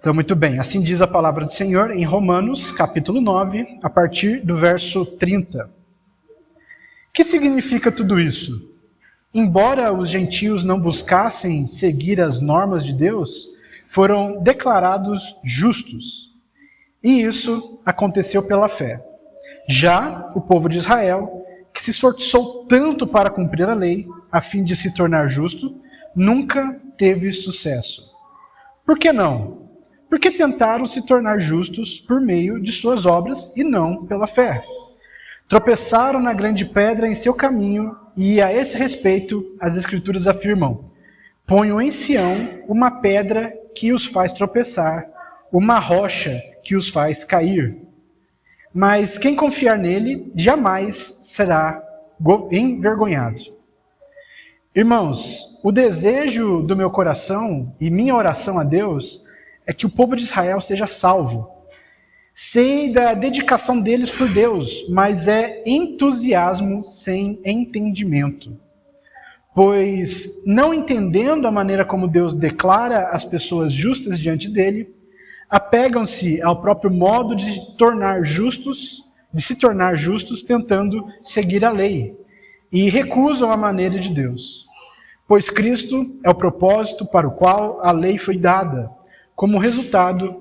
Então, muito bem. Assim diz a palavra do Senhor em Romanos, capítulo 9, a partir do verso 30. O que significa tudo isso? Embora os gentios não buscassem seguir as normas de Deus, foram declarados justos. E isso aconteceu pela fé. Já o povo de Israel, que se esforçou tanto para cumprir a lei, a fim de se tornar justo, nunca teve sucesso. Por que não? Porque tentaram se tornar justos por meio de suas obras e não pela fé. Tropeçaram na grande pedra em seu caminho e, a esse respeito, as Escrituras afirmam: ponham em Sião uma pedra que os faz tropeçar, uma rocha que os faz cair. Mas quem confiar nele jamais será envergonhado. Irmãos, o desejo do meu coração e minha oração a Deus é que o povo de Israel seja salvo. Sei da dedicação deles por Deus, mas é entusiasmo sem entendimento. Pois, não entendendo a maneira como Deus declara as pessoas justas diante dele, apegam-se ao próprio modo de se tornar justos, tentando seguir a lei, e recusam a maneira de Deus. Pois Cristo é o propósito para o qual a lei foi dada. Como resultado,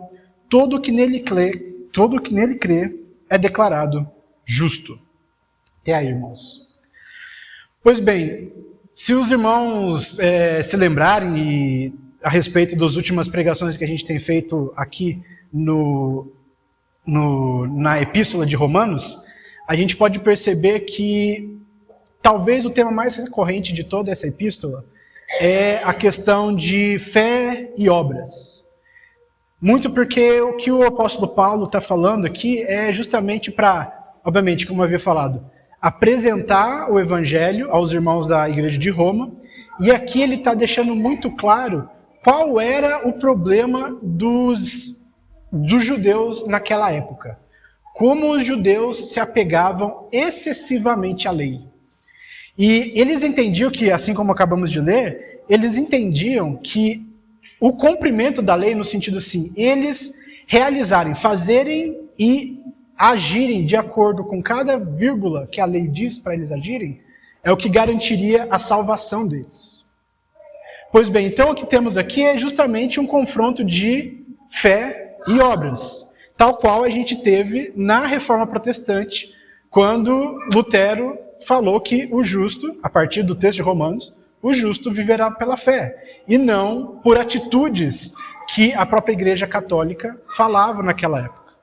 todo que nele crê é declarado justo. Até aí, irmãos. Pois bem, se os irmãos se lembrarem a respeito das últimas pregações que a gente tem feito aqui na Epístola de Romanos, a gente pode perceber que talvez o tema mais recorrente de toda essa epístola é a questão de fé e obras. Muito porque o que o apóstolo Paulo está falando aqui é justamente para, obviamente, como eu havia falado, apresentar o evangelho aos irmãos da igreja de Roma, e aqui ele está deixando muito claro qual era o problema dos judeus naquela época. Como os judeus se apegavam excessivamente à lei. E eles entendiam que, assim como acabamos de ler, eles entendiam que o cumprimento da lei, no sentido assim, eles realizarem, fazerem e agirem de acordo com cada vírgula que a lei diz para eles agirem, é o que garantiria a salvação deles. Pois bem, então o que temos aqui é justamente um confronto de fé e obras, tal qual a gente teve na Reforma Protestante, quando Lutero falou que o justo, a partir do texto de Romanos, o justo viverá pela fé, e não por atitudes que a própria Igreja Católica falava naquela época.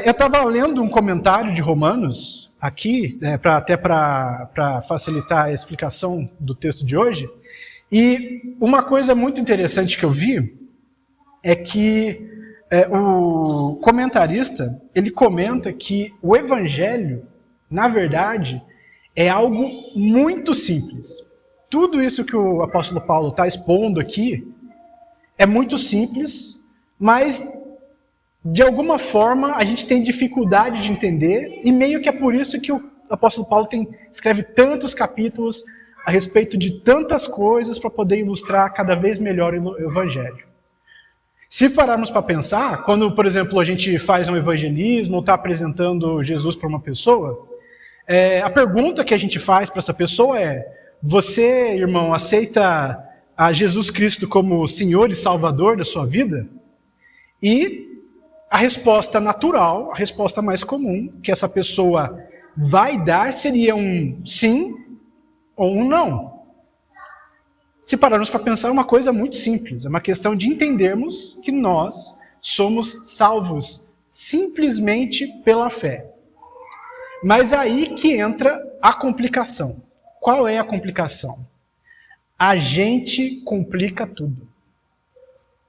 Eu estava lendo um comentário de Romanos, aqui, até para facilitar a explicação do texto de hoje, e uma coisa muito interessante que eu vi é que o comentarista, ele comenta que o Evangelho, na verdade, é algo muito simples. Tudo isso que o apóstolo Paulo está expondo aqui é muito simples, mas de alguma forma a gente tem dificuldade de entender, e meio que é por isso que o apóstolo Paulo escreve tantos capítulos a respeito de tantas coisas para poder ilustrar cada vez melhor o Evangelho. Se pararmos para pensar, quando, por exemplo, a gente faz um evangelismo ou está apresentando Jesus para uma pessoa, a pergunta que a gente faz para essa pessoa é: você, irmão, aceita a Jesus Cristo como Senhor e Salvador da sua vida? E a resposta natural, a resposta mais comum que essa pessoa vai dar seria um sim ou um não. Se pararmos para pensar, é uma coisa muito simples. É uma questão de entendermos que nós somos salvos simplesmente pela fé. Mas aí que entra a complicação. Qual é a complicação? A gente complica tudo.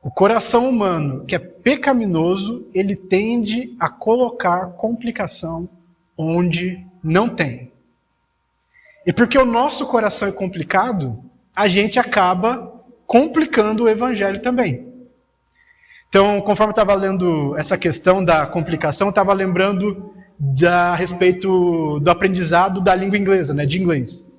O coração humano, que é pecaminoso, ele tende a colocar complicação onde não tem. E porque o nosso coração é complicado, a gente acaba complicando o evangelho também. Então, conforme eu estava lendo essa questão da complicação, eu estava lembrando a respeito do aprendizado da língua inglesa, de inglês.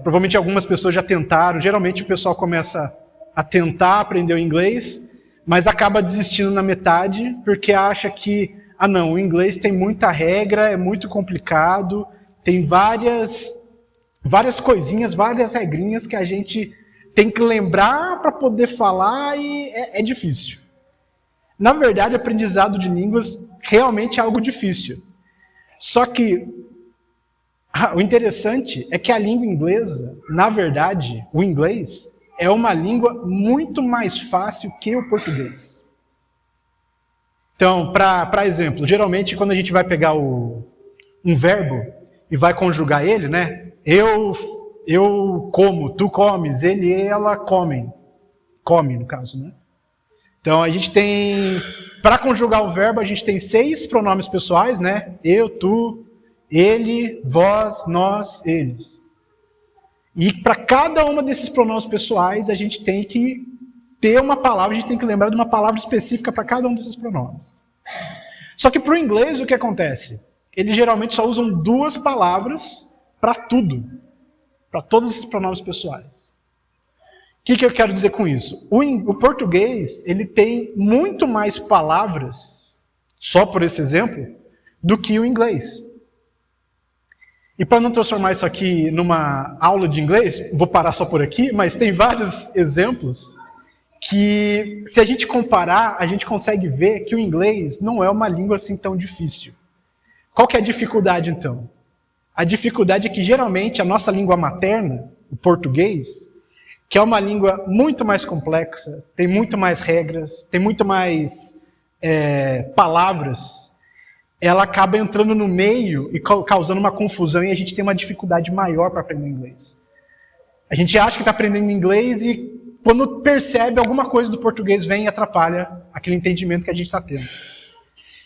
Provavelmente algumas pessoas já tentaram, geralmente o pessoal começa a tentar aprender o inglês, mas acaba desistindo na metade porque acha que, não, o inglês tem muita regra, é muito complicado, tem várias coisinhas, várias regrinhas que a gente tem que lembrar para poder falar e é difícil. Na verdade, aprendizado de línguas realmente é algo difícil. Só que o interessante é que a língua inglesa, na verdade, o inglês, é uma língua muito mais fácil que o português. Então, para exemplo, geralmente quando a gente vai pegar um verbo e vai conjugar ele, né? Eu como, tu comes, ele e ela comem. Come, no caso, né? Então, a gente tem, para conjugar o verbo, a gente tem 6 pronomes pessoais, né? Eu, tu, ele, vós, nós, eles. E para cada uma desses pronomes pessoais, a gente tem que ter uma palavra, a gente tem que lembrar de uma palavra específica para cada um desses pronomes. Só que para o inglês, o que acontece? Eles geralmente só usam 2 palavras para tudo, para todos esses pronomes pessoais. O que eu quero dizer com isso? O português, ele tem muito mais palavras, só por esse exemplo, do que o inglês. E para não transformar isso aqui numa aula de inglês, vou parar só por aqui, mas tem vários exemplos que, se a gente comparar, a gente consegue ver que o inglês não é uma língua assim tão difícil. Qual que é a dificuldade, então? A dificuldade é que, geralmente, a nossa língua materna, o português, que é uma língua muito mais complexa, tem muito mais regras, tem muito mais palavras, ela acaba entrando no meio e causando uma confusão e a gente tem uma dificuldade maior para aprender inglês. A gente acha que está aprendendo inglês e quando percebe alguma coisa do português vem e atrapalha aquele entendimento que a gente está tendo.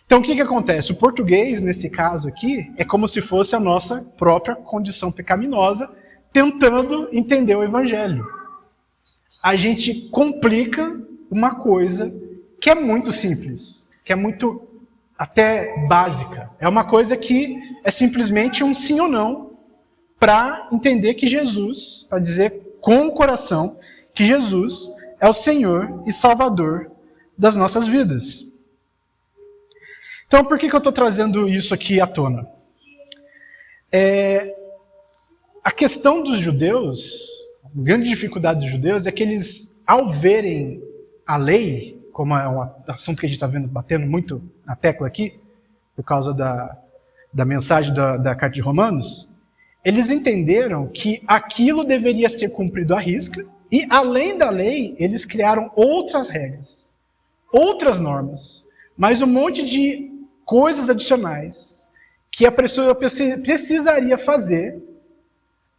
Então o que acontece? O português, nesse caso aqui, é como se fosse a nossa própria condição pecaminosa tentando entender o evangelho. A gente complica uma coisa que é muito simples, que é muito até básica. É uma coisa que é simplesmente um sim ou não para entender que Jesus, para dizer com o coração que Jesus é o Senhor e Salvador das nossas vidas. Então, por que eu estou trazendo isso aqui à tona? A questão dos judeus, a grande dificuldade dos judeus é que eles, ao verem a lei, como é um assunto que a gente está vendo batendo muito na tecla aqui, por causa da mensagem da carta de Romanos, eles entenderam que aquilo deveria ser cumprido à risca, e além da lei, eles criaram outras regras, outras normas, mais um monte de coisas adicionais que a pessoa precisaria fazer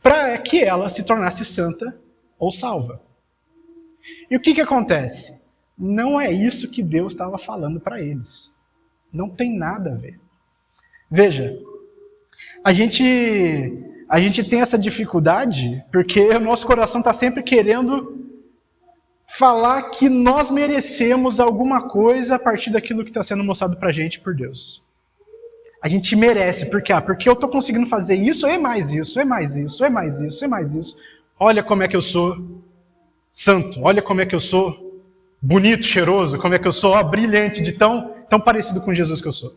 para que ela se tornasse santa ou salva. E o que acontece? Não é isso que Deus estava falando para eles. Não tem nada a ver. Veja, a gente tem essa dificuldade porque o nosso coração está sempre querendo falar que nós merecemos alguma coisa a partir daquilo que está sendo mostrado para a gente por Deus. A gente merece, por quê? Porque eu estou conseguindo fazer isso, e mais isso, e mais isso, e mais isso, e mais isso. Olha como é que eu sou santo, olha como é que eu sou bonito, cheiroso, como é que eu sou brilhante, de tão parecido com Jesus que eu sou.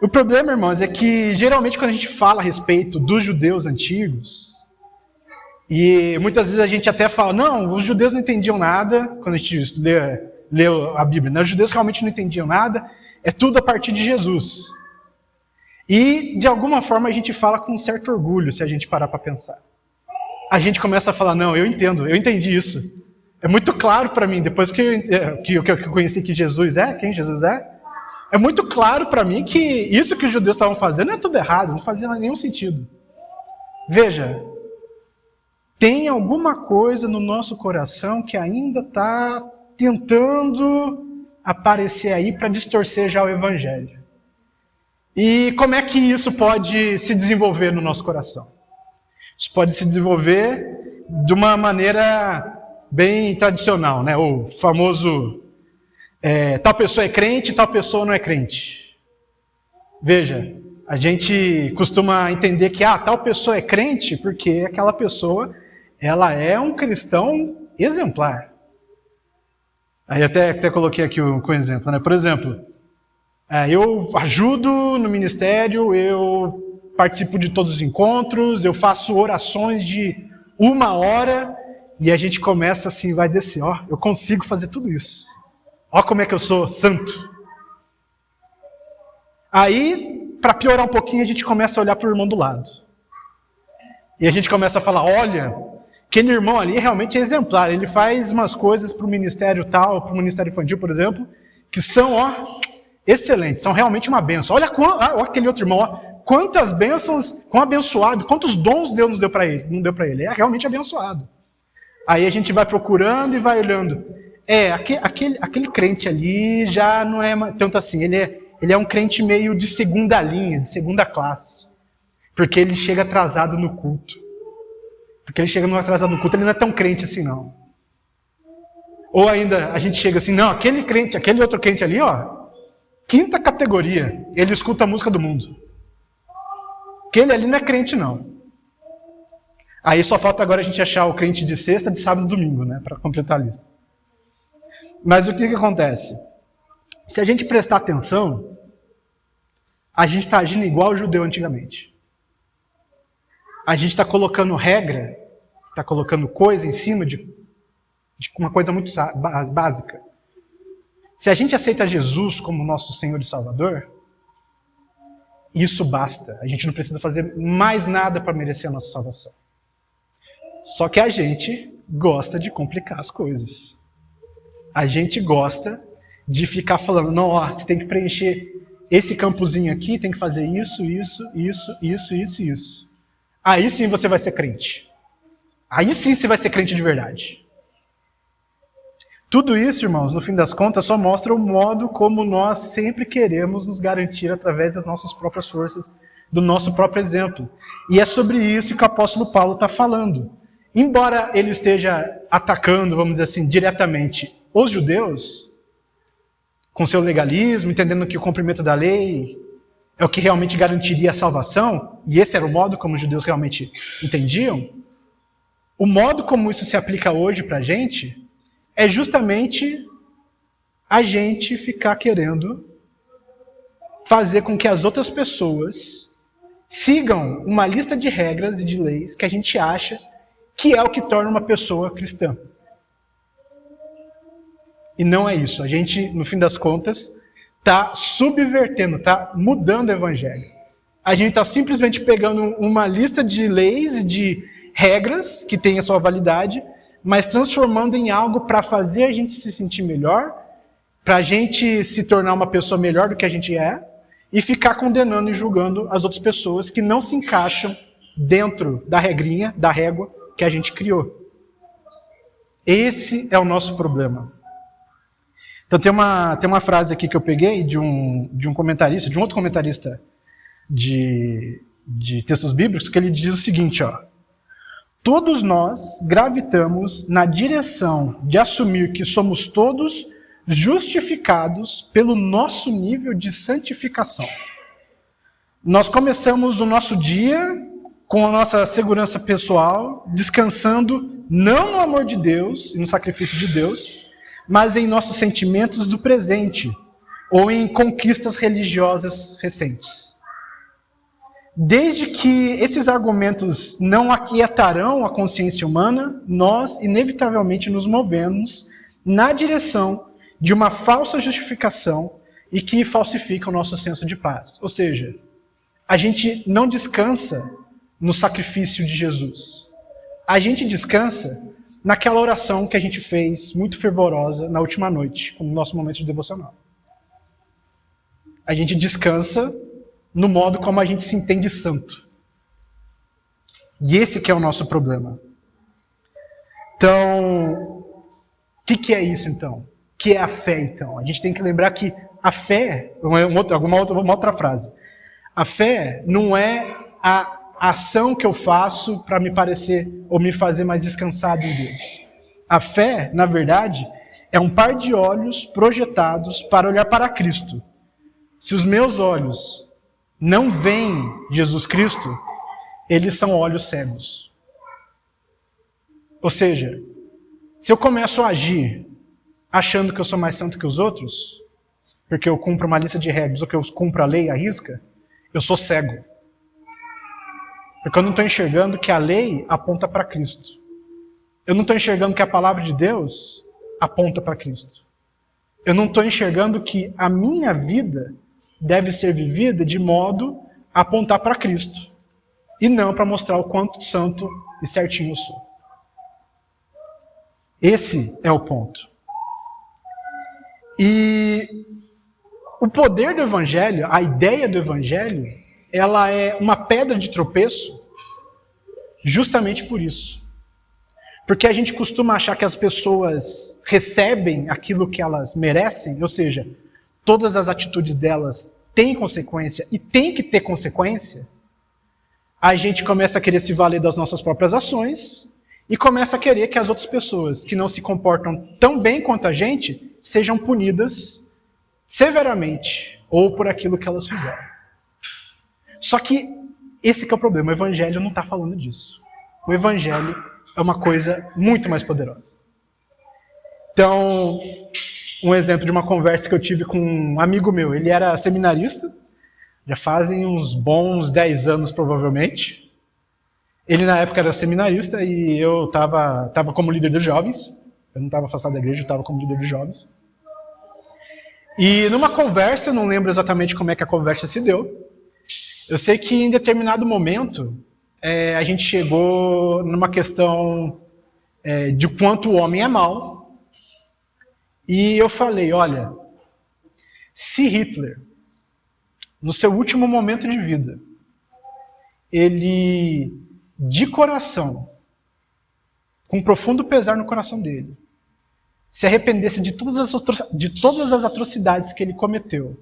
O problema, irmãos, é que geralmente quando a gente fala a respeito dos judeus antigos, e muitas vezes a gente até fala, não, os judeus não entendiam nada, quando a gente lê a Bíblia, né? Os judeus realmente não entendiam nada, é tudo a partir de Jesus. E, de alguma forma, a gente fala com um certo orgulho, se a gente parar para pensar. A gente começa a falar, não, eu entendi isso. É muito claro para mim, depois que eu conheci que Jesus é, quem Jesus é muito claro para mim que isso que os judeus estavam fazendo é tudo errado, não fazia nenhum sentido. Veja, tem alguma coisa no nosso coração que ainda está tentando aparecer aí para distorcer já o evangelho. E como é que isso pode se desenvolver no nosso coração? Isso pode se desenvolver de uma maneira bem tradicional, né? O famoso tal pessoa é crente, tal pessoa não é crente. Veja, a gente costuma entender que tal pessoa é crente porque aquela pessoa ela é um cristão exemplar. Aí até coloquei aqui com exemplo, né? Por exemplo, eu ajudo no ministério, eu participo de todos os encontros, eu faço orações de 1 hora e a gente começa assim, vai descer, ó, eu consigo fazer tudo isso. Ó como é que eu sou santo. Aí, para piorar um pouquinho, a gente começa a olhar para o irmão do lado. E a gente começa a falar, olha, aquele irmão ali realmente é exemplar, ele faz umas coisas para o ministério tal, para o ministério infantil, por exemplo, que são, ó, excelentes, são realmente uma bênção. Olha aquele outro irmão, ó, quantas bênçãos, quão abençoado, quantos dons Deus não deu para ele, é realmente abençoado. Aí a gente vai procurando e vai olhando. Aquele crente ali já não é tanto assim, ele é um crente meio de segunda linha, de segunda classe. Porque ele chega atrasado no culto. Porque ele chega atrasado no culto, ele não é tão crente assim não. Ou ainda a gente chega assim, não, aquele outro crente ali, ó, 5ª categoria, ele escuta a música do mundo. Aquele ali não é crente não. Aí só falta agora a gente achar o crente de sexta, de sábado e domingo, né, para completar a lista. Mas o que acontece? Se a gente prestar atenção, a gente está agindo igual o judeu antigamente. A gente está colocando regra, está colocando coisa em cima de uma coisa muito básica. Se a gente aceita Jesus como nosso Senhor e Salvador, isso basta. A gente não precisa fazer mais nada para merecer a nossa salvação. Só que a gente gosta de complicar as coisas. A gente gosta de ficar falando, não, ó, você tem que preencher esse campozinho aqui, tem que fazer isso. Aí sim você vai ser crente. Aí sim você vai ser crente de verdade. Tudo isso, irmãos, no fim das contas, só mostra o modo como nós sempre queremos nos garantir através das nossas próprias forças, do nosso próprio exemplo. E é sobre isso que o apóstolo Paulo está falando. Embora ele esteja atacando, vamos dizer assim, diretamente os judeus, com seu legalismo, entendendo que o cumprimento da lei é o que realmente garantiria a salvação, e esse era o modo como os judeus realmente entendiam, o modo como isso se aplica hoje para a gente é justamente a gente ficar querendo fazer com que as outras pessoas sigam uma lista de regras e de leis que a gente acha que é o que torna uma pessoa cristã. E não é isso. A gente, no fim das contas, está subvertendo, está mudando o evangelho. A gente está simplesmente pegando uma lista de leis e de regras que tem a sua validade, mas transformando em algo para fazer a gente se sentir melhor, para a gente se tornar uma pessoa melhor do que a gente é, e ficar condenando e julgando as outras pessoas que não se encaixam dentro da regrinha, da régua que a gente criou. Esse é o nosso problema. Então tem uma frase aqui que eu peguei de um comentarista, de um outro comentarista de textos bíblicos, que ele diz o seguinte, ó: todos nós gravitamos na direção de assumir que somos todos justificados pelo nosso nível de santificação. Nós começamos o nosso dia com a nossa segurança pessoal, descansando não no amor de Deus e no sacrifício de Deus, mas em nossos sentimentos do presente ou em conquistas religiosas recentes. Desde que esses argumentos não aquietarão a consciência humana, nós inevitavelmente nos movemos na direção de uma falsa justificação e que falsifica o nosso senso de paz. Ou seja, a gente não descansa no sacrifício de Jesus. A gente descansa naquela oração que a gente fez, muito fervorosa, na última noite, no nosso momento de devocional. A gente descansa no modo como a gente se entende santo. E esse que é o nosso problema. Então, o que é isso então? O que é a fé então? A gente tem que lembrar que a fé, uma outra frase, a fé não é a ação que eu faço para me parecer ou me fazer mais descansado em Deus. A fé, na verdade, é um par de olhos projetados para olhar para Cristo. Se os meus olhos não veem Jesus Cristo, eles são olhos cegos. Ou seja, se eu começo a agir achando que eu sou mais santo que os outros, porque eu cumpro uma lista de regras ou que eu cumpro a lei à risca, eu sou cego. Porque eu não estou enxergando que a lei aponta para Cristo. Eu não estou enxergando que a palavra de Deus aponta para Cristo. Eu não estou enxergando que a minha vida deve ser vivida de modo a apontar para Cristo. E não para mostrar o quanto santo e certinho eu sou. Esse é o ponto. E o poder do Evangelho, a ideia do Evangelho, ela é uma pedra de tropeço justamente por isso. Porque a gente costuma achar que as pessoas recebem aquilo que elas merecem, ou seja, todas as atitudes delas têm consequência e têm que ter consequência. A gente começa a querer se valer das nossas próprias ações e começa a querer que as outras pessoas que não se comportam tão bem quanto a gente sejam punidas severamente ou por aquilo que elas fizeram. Só que esse que é o problema, o Evangelho não está falando disso. O Evangelho é uma coisa muito mais poderosa. Então, um exemplo de uma conversa que eu tive com um amigo meu, ele era seminarista, já fazem uns bons 10 anos provavelmente. Ele na época era seminarista e eu estava como líder dos jovens. Eu não estava afastado da igreja, eu estava como líder dos jovens. E numa conversa, eu não lembro exatamente como é que a conversa se deu, eu sei que em determinado momento a gente chegou numa questão de quanto o homem é mau. E eu falei, olha, se Hitler, no seu último momento de vida, ele, de coração, com profundo pesar no coração dele, se arrependesse de todas as atrocidades que ele cometeu,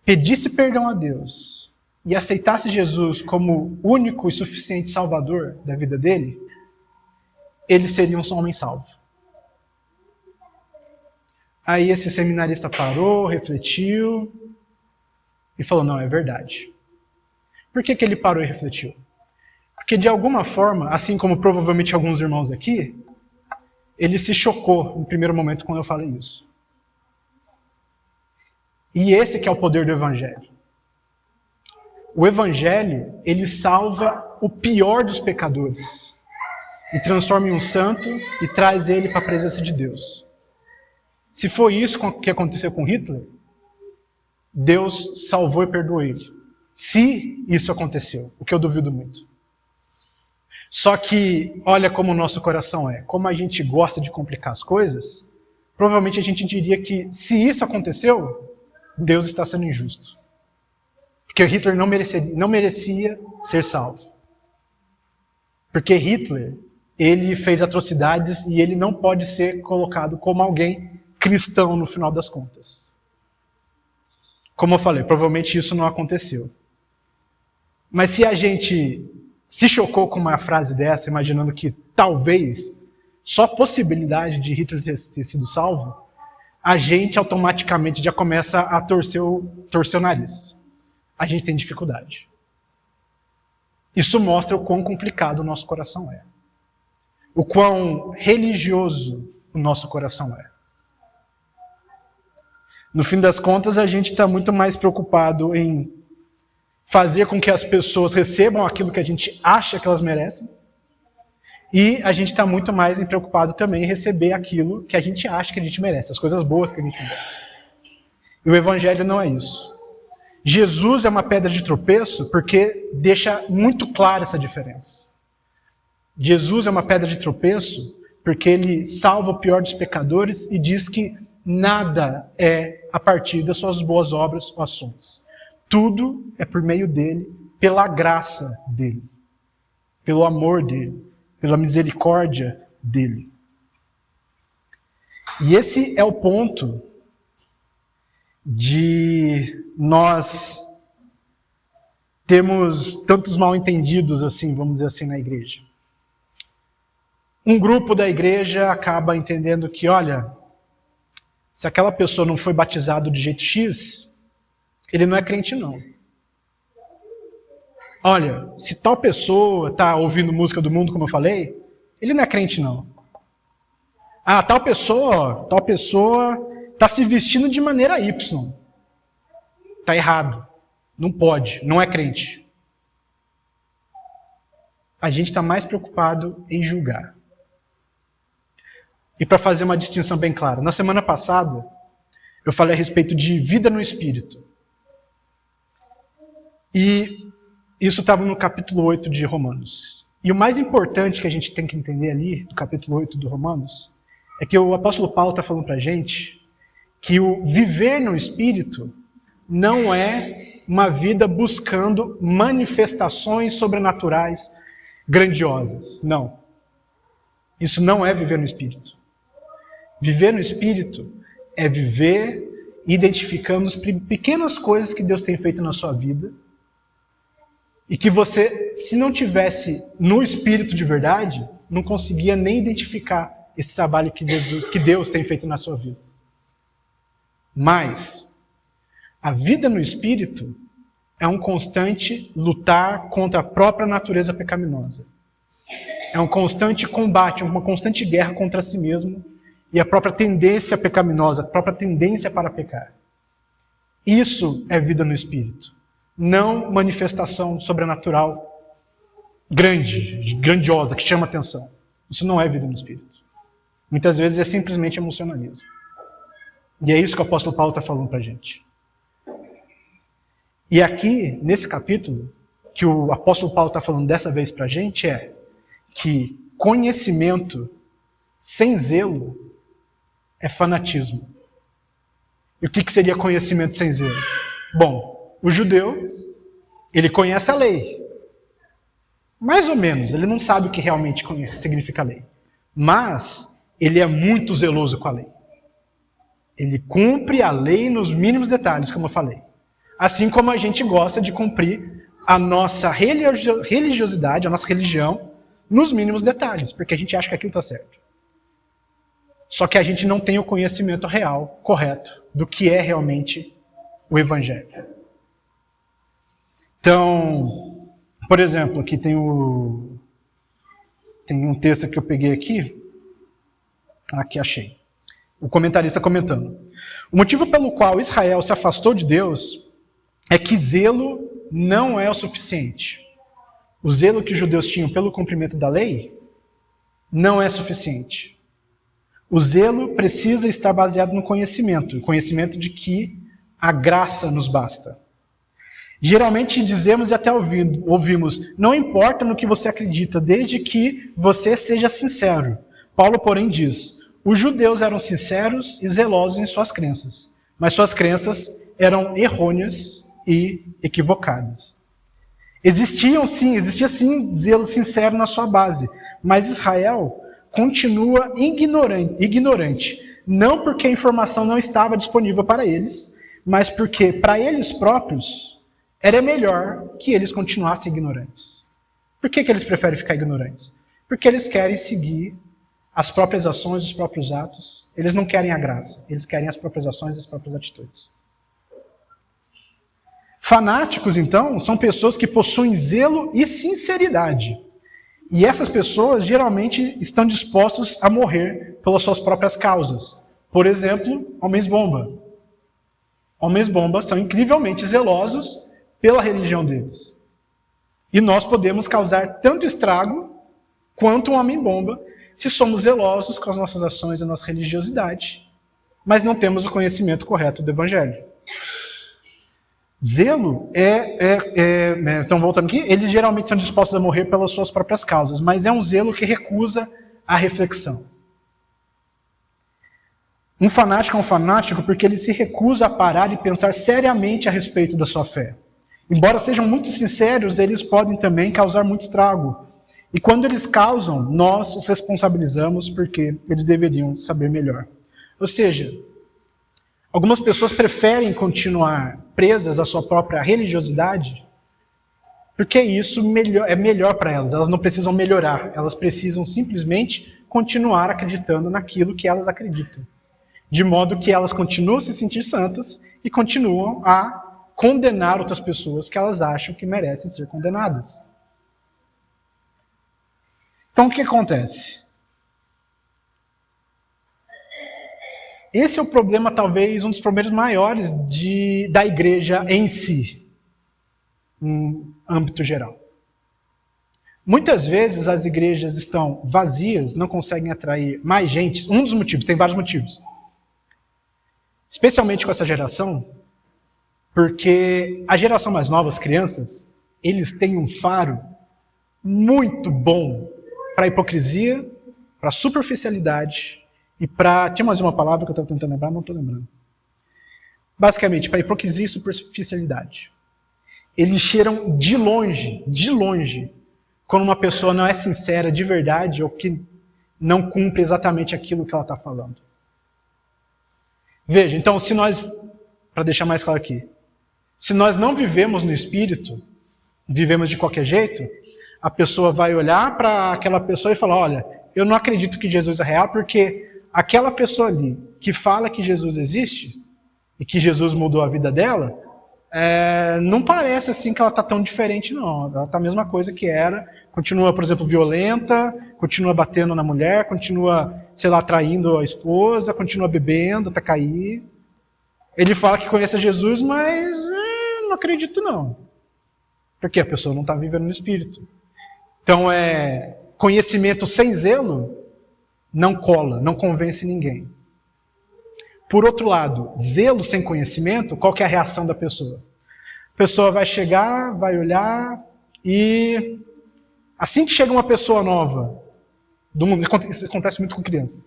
pedisse perdão a Deus e aceitasse Jesus como único e suficiente salvador da vida dele, ele seria um homem salvo. Aí esse seminarista parou, refletiu e falou, não, é verdade. Por que ele parou e refletiu? Porque de alguma forma, assim como provavelmente alguns irmãos aqui, ele se chocou no primeiro momento quando eu falei isso. E esse que é o poder do Evangelho. O Evangelho, ele salva o pior dos pecadores e transforma em um santo e traz ele para a presença de Deus. Se foi isso que aconteceu com Hitler, Deus salvou e perdoou ele. Se isso aconteceu, o que eu duvido muito. Só que, olha como o nosso coração é. Como a gente gosta de complicar as coisas, provavelmente a gente diria que se isso aconteceu, Deus está sendo injusto. Porque Hitler não merecia ser salvo. Porque Hitler, ele fez atrocidades e ele não pode ser colocado como alguém cristão no final das contas. Como eu falei, provavelmente isso não aconteceu. Mas se a gente se chocou com uma frase dessa, imaginando que talvez só a possibilidade de Hitler ter sido salvo, a gente automaticamente já começa a torcer o nariz. A gente tem dificuldade. Isso mostra o quão complicado o nosso coração é. O quão religioso o nosso coração é. No fim das contas, a gente está muito mais preocupado em fazer com que as pessoas recebam aquilo que a gente acha que elas merecem. E a gente está muito mais preocupado também em receber aquilo que a gente acha que a gente merece, as coisas boas que a gente merece. E o Evangelho não é isso. Jesus é uma pedra de tropeço porque deixa muito clara essa diferença. Jesus é uma pedra de tropeço porque ele salva o pior dos pecadores e diz que nada é a partir das suas boas obras ou ações. Tudo é por meio dele, pela graça dele, pelo amor dele, pela misericórdia dele. E esse é o ponto de nós termos tantos mal-entendidos, assim, vamos dizer assim, na igreja. Um grupo da igreja acaba entendendo que, olha, se aquela pessoa não foi batizado de jeito X, ele não é crente, não. Olha, se tal pessoa está ouvindo música do mundo, como eu falei, ele não é crente, não. Ah, tal pessoa está se vestindo de maneira Y. Está errado. Não pode, não é crente. A gente está mais preocupado em julgar. E para fazer uma distinção bem clara, na semana passada, eu falei a respeito de vida no Espírito. E isso estava no capítulo 8 de Romanos. E o mais importante que a gente tem que entender ali, do capítulo 8 do Romanos, é que o apóstolo Paulo está falando para a gente que o viver no Espírito não é uma vida buscando manifestações sobrenaturais grandiosas. Não. Isso não é viver no Espírito. Viver no Espírito é viver identificando as pequenas coisas que Deus tem feito na sua vida e que você, se não tivesse no Espírito de verdade, não conseguia nem identificar esse trabalho que Deus tem feito na sua vida. Mas a vida no Espírito é um constante lutar contra a própria natureza pecaminosa. É um constante combate, uma constante guerra contra si mesmo e a própria tendência pecaminosa, a própria tendência para pecar. Isso é vida no Espírito. Não manifestação sobrenatural grandiosa, que chama atenção. Isso não é vida no Espírito. Muitas vezes é simplesmente emocionalismo. E é isso que o apóstolo Paulo está falando para a gente. E aqui, nesse capítulo, que o apóstolo Paulo está falando dessa vez para a gente é que conhecimento sem zelo é fanatismo. E o que seria conhecimento sem zelo? Bom, o judeu, ele conhece a lei. Mais ou menos, ele não sabe o que realmente significa a lei. Mas ele é muito zeloso com a lei. Ele cumpre a lei nos mínimos detalhes, como eu falei. Assim como a gente gosta de cumprir a nossa religiosidade, a nossa religião, nos mínimos detalhes, porque a gente acha que aquilo está certo. Só que a gente não tem o conhecimento real, correto, do que é realmente o Evangelho. Então, por exemplo, aqui tem um texto que eu peguei aqui. Aqui achei. O comentarista comentando. O motivo pelo qual Israel se afastou de Deus é que zelo não é o suficiente. O zelo que os judeus tinham pelo cumprimento da lei não é suficiente. O zelo precisa estar baseado no conhecimento, o conhecimento de que a graça nos basta. Geralmente dizemos e até ouvimos, não importa no que você acredita, desde que você seja sincero. Paulo, porém, diz, os judeus eram sinceros e zelosos em suas crenças, mas suas crenças eram errôneas e equivocadas. Existia sim zelo sincero na sua base, mas Israel continua ignorante, não porque a informação não estava disponível para eles, mas porque para eles próprios era melhor que eles continuassem ignorantes. Por que eles preferem ficar ignorantes? Porque eles querem seguir as próprias ações, os próprios atos. Eles não querem a graça, eles querem as próprias ações, as próprias atitudes. Fanáticos, então, são pessoas que possuem zelo e sinceridade. E essas pessoas geralmente estão dispostos a morrer pelas suas próprias causas. Por exemplo, homens-bomba. Homens-bomba são incrivelmente zelosos pela religião deles. E nós podemos causar tanto estrago quanto um homem-bomba se somos zelosos com as nossas ações e a nossa religiosidade, mas não temos o conhecimento correto do Evangelho. Zelo então voltando aqui, eles geralmente são dispostos a morrer pelas suas próprias causas, mas é um zelo que recusa a reflexão. Um fanático é um fanático porque ele se recusa a parar e pensar seriamente a respeito da sua fé. Embora sejam muito sinceros, eles podem também causar muito estrago. E quando eles causam, nós os responsabilizamos porque eles deveriam saber melhor. Ou seja, algumas pessoas preferem continuar presas à sua própria religiosidade porque isso é melhor para elas. Elas não precisam melhorar, elas precisam simplesmente continuar acreditando naquilo que elas acreditam. De modo que elas continuam a se sentir santas e continuam a condenar outras pessoas que elas acham que merecem ser condenadas. Então o que acontece? Esse é o problema, talvez, um dos problemas maiores da igreja em si, em âmbito geral. Muitas vezes as igrejas estão vazias, não conseguem atrair mais gente. Um dos motivos, tem vários motivos. Especialmente com essa geração, porque a geração mais nova, as crianças, eles têm um faro muito bom para a hipocrisia, para a superficialidade e para... Tinha mais uma palavra que eu estava tentando lembrar, não estou lembrando. Basicamente, para a hipocrisia e superficialidade. Eles cheiram de longe, quando uma pessoa não é sincera de verdade ou que não cumpre exatamente aquilo que ela está falando. Veja, então, se nós, para deixar mais claro aqui, se nós não vivemos no Espírito, vivemos de qualquer jeito, a pessoa vai olhar para aquela pessoa e falar, olha, eu não acredito que Jesus é real porque aquela pessoa ali que fala que Jesus existe e que Jesus mudou a vida dela, não parece assim que ela está tão diferente, não. Ela está a mesma coisa que era. Continua, por exemplo, violenta, continua batendo na mulher, continua, sei lá, traindo a esposa, continua bebendo até cair. Ele fala que conhece Jesus, mas não acredito não. Porque a pessoa não está vivendo no Espírito. Então, conhecimento sem zelo não cola, não convence ninguém. Por outro lado, zelo sem conhecimento, qual que é a reação da pessoa? A pessoa vai chegar, vai olhar e assim que chega uma pessoa nova, isso acontece muito com criança,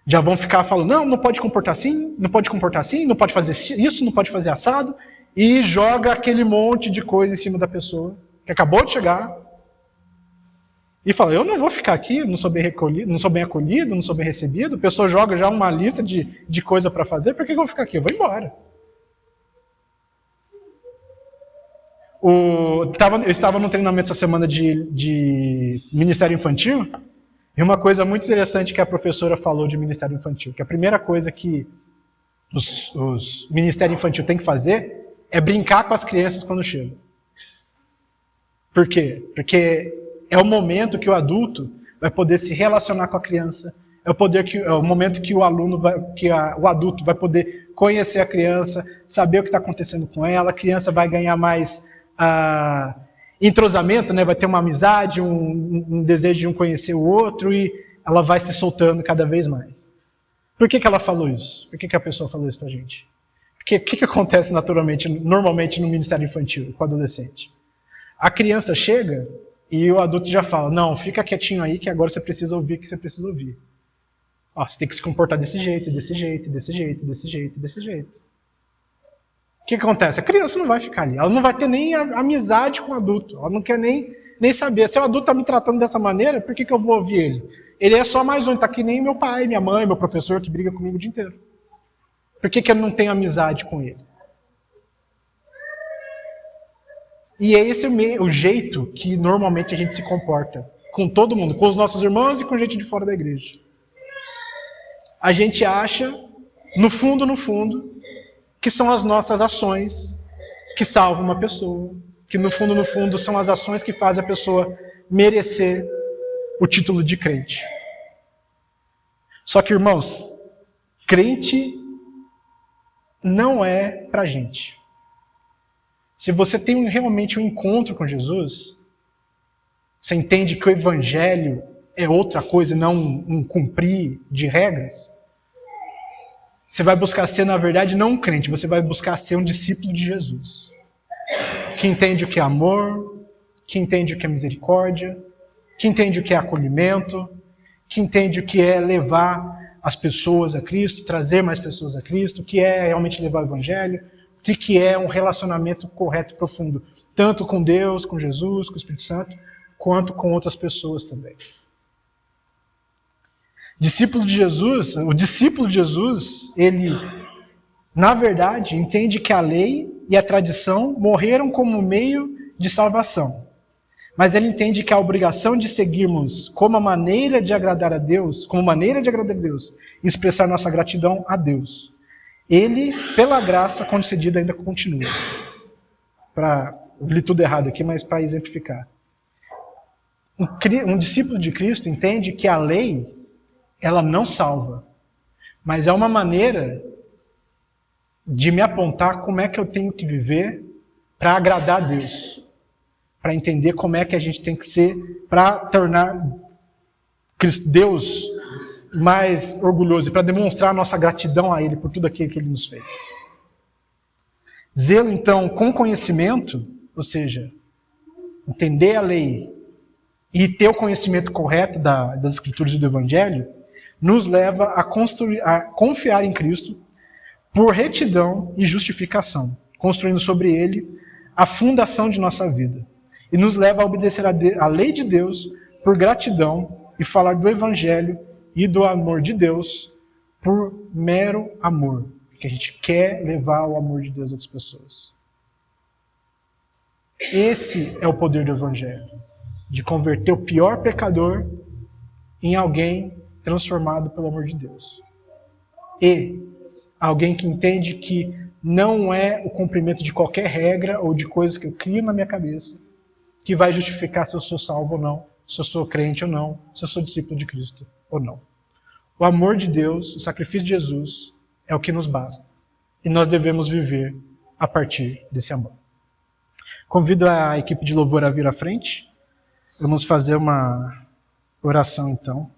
já vão ficar falando, não pode comportar assim, não pode comportar assim, não pode fazer isso, não pode fazer assado, e joga aquele monte de coisa em cima da pessoa que acabou de chegar e fala, eu não vou ficar aqui, não sou bem acolhido, não sou bem recebido. A pessoa joga já uma lista de coisa para fazer, por que eu vou ficar aqui? Eu vou embora. Eu estava num treinamento essa semana de Ministério Infantil, e uma coisa muito interessante que a professora falou de Ministério Infantil, que a primeira coisa que os Ministério Infantil tem que fazer é brincar com as crianças quando chegam. Por quê? Porque é o momento que o adulto vai poder se relacionar com a criança, é o momento que o adulto vai poder conhecer a criança, saber o que está acontecendo com ela, a criança vai ganhar mais entrosamento, né? Vai ter uma amizade, um desejo de um conhecer o outro e ela vai se soltando cada vez mais. Por que ela falou isso? Por que a pessoa falou isso pra gente? Porque o que acontece normalmente no Ministério Infantil com o adolescente? A criança chega e o adulto já fala, não, fica quietinho aí que agora você precisa ouvir o que você precisa ouvir. Você tem que se comportar desse jeito, desse jeito, desse jeito, desse jeito, desse jeito. O que acontece? A criança não vai ficar ali, ela não vai ter nem amizade com o adulto, ela não quer nem saber. Se o adulto está me tratando dessa maneira, por que eu vou ouvir ele? Ele é só mais um, ele está que nem meu pai, minha mãe, meu professor que briga comigo o dia inteiro. Por que eu não tenho amizade com ele? E é esse o jeito que normalmente a gente se comporta com todo mundo, com os nossos irmãos e com gente de fora da igreja. A gente acha, no fundo, que são as nossas ações que salvam uma pessoa, que no fundo, são as ações que fazem a pessoa merecer o título de crente. Só que, irmãos, crente não é pra gente. Se você tem realmente um encontro com Jesus, você entende que o evangelho é outra coisa, não um cumprir de regras, você vai buscar ser, na verdade, não um crente, você vai buscar ser um discípulo de Jesus. Que entende o que é amor, que entende o que é misericórdia, que entende o que é acolhimento, que entende o que é levar as pessoas a Cristo, trazer mais pessoas a Cristo, que é realmente levar o evangelho, de que é um relacionamento correto e profundo, tanto com Deus, com Jesus, com o Espírito Santo, quanto com outras pessoas também. O discípulo de Jesus, ele, na verdade, entende que a lei e a tradição morreram como meio de salvação. Mas ele entende que a obrigação de seguirmos como maneira de agradar a Deus, e expressar nossa gratidão a Deus. Ele, pela graça concedida, ainda continua. Eu li tudo errado aqui, mas para exemplificar. Um discípulo de Cristo entende que a lei, ela não salva. mas é uma maneira de me apontar como é que eu tenho que viver para agradar a Deus, para entender como é que a gente tem que ser para tornar Deus mais orgulhoso e para demonstrar a nossa gratidão a Ele por tudo aquilo que Ele nos fez. Zelo, então, com conhecimento, ou seja, entender a lei e ter o conhecimento correto das Escrituras e do Evangelho, nos leva a confiar em Cristo por retidão e justificação, construindo sobre Ele a fundação de nossa vida. E nos leva a obedecer a lei de Deus por gratidão e falar do Evangelho e do amor de Deus por mero amor, porque a gente quer levar o amor de Deus a outras pessoas. Esse é o poder do Evangelho, de converter o pior pecador em alguém transformado pelo amor de Deus. E alguém que entende que não é o cumprimento de qualquer regra ou de coisa que eu crio na minha cabeça que vai justificar se eu sou salvo ou não, se eu sou crente ou não, se eu sou discípulo de Cristo ou não. O amor de Deus, o sacrifício de Jesus, é o que nos basta. E nós devemos viver a partir desse amor. Convido a equipe de louvor a vir à frente. Vamos fazer uma oração, então,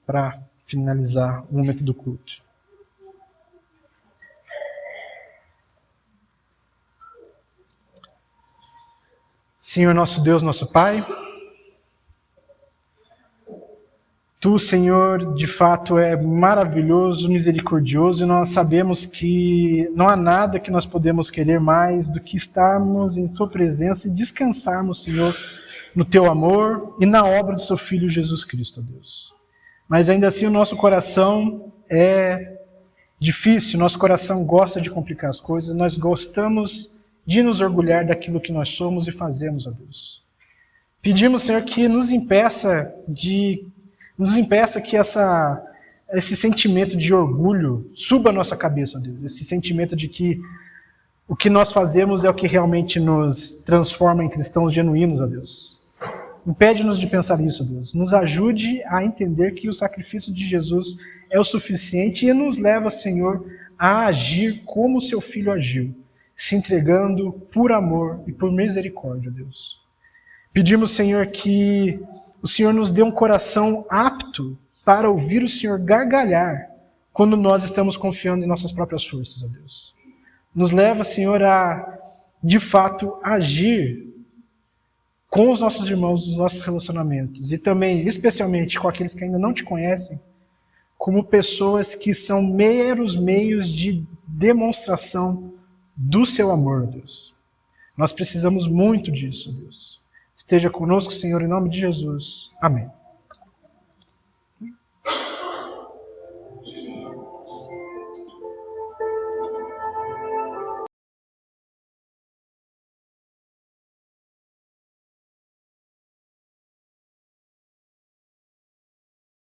para finalizar o momento do culto. Senhor nosso Deus, nosso Pai, Tu, Senhor, de fato é maravilhoso, misericordioso, e nós sabemos que não há nada que nós podemos querer mais do que estarmos em Tua presença e descansarmos, Senhor, no Teu amor e na obra do Seu Filho Jesus Cristo, Deus. Mas ainda assim o nosso coração é difícil, nosso coração gosta de complicar as coisas, nós gostamos de nos orgulhar daquilo que nós somos e fazemos, ó Deus. Pedimos, Senhor, que nos impeça que esse sentimento de orgulho suba a nossa cabeça, ó Deus. Esse sentimento de que o que nós fazemos é o que realmente nos transforma em cristãos genuínos, ó Deus. Impede-nos de pensar nisso, ó Deus. Nos ajude a entender que o sacrifício de Jesus é o suficiente e nos leva, Senhor, a agir como o Seu Filho agiu, se entregando por amor e por misericórdia, Deus. Pedimos, Senhor, que o Senhor nos dê um coração apto para ouvir o Senhor gargalhar quando nós estamos confiando em nossas próprias forças, ó Deus. Nos leva, Senhor, a, de fato, agir com os nossos irmãos, nos nossos relacionamentos, e também, especialmente, com aqueles que ainda não Te conhecem, como pessoas que são meros meios de demonstração do Seu amor, Deus. Nós precisamos muito disso, Deus. Esteja conosco, Senhor, em nome de Jesus. Amém.